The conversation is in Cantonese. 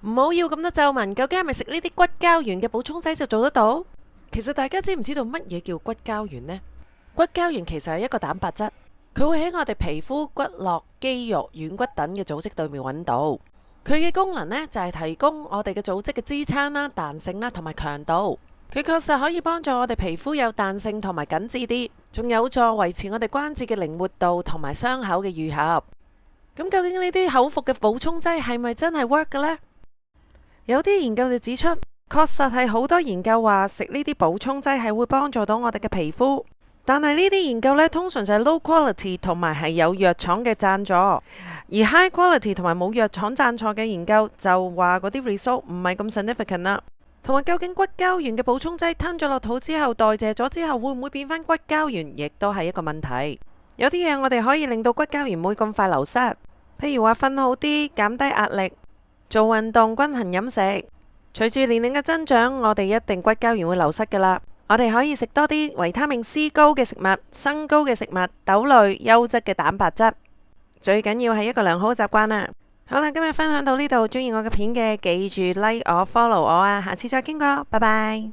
唔好要咁多皺紋，究竟係咪食呢啲骨膠原嘅補充劑就做得到？其實大家知唔知道乜嘢叫骨膠原呢？骨膠原其實係一個蛋白質，佢會喺我哋皮膚、骨骼、肌肉、軟骨等嘅組織對面揾到。佢嘅功能呢，就係提供我哋嘅組織嘅支撐啦、彈性啦同埋強度。佢確實可以幫助我哋皮膚有彈性同埋緊緻啲，仲有助維持我哋關節嘅靈活度同埋傷口嘅愈合。咁究竟呢啲口服嘅補充劑係咪真係 work 嘅呢？有啲研究就指出，確實係好多研究話食呢啲補充劑係會幫助到我哋嘅皮膚，但係呢啲研究呢，通常就係 low quality 同埋係有藥廠嘅贊助，而 high quality 同埋冇藥廠贊助嘅研究就話嗰啲 result 唔係咁 significant 啦。同埋究竟骨膠原嘅補充劑吞咗落肚之後，代謝咗之後會唔會變返骨膠原，亦都係一個問題。有啲嘢我哋可以令到骨膠原唔會咁快流失，譬如話瞓好啲，減低壓力，做運動，均衡飲食。隨住年齡嘅增長，我哋一定骨膠原會流失噶啦。我哋可以食多啲維他命 C 高嘅食物、生高嘅食物、豆類、優質嘅蛋白質。最緊要係一個良好嘅習慣啦。好啦，今日分享到呢度，中意我嘅片嘅記住 like 我 follow 我啊，下次再傾過，拜拜。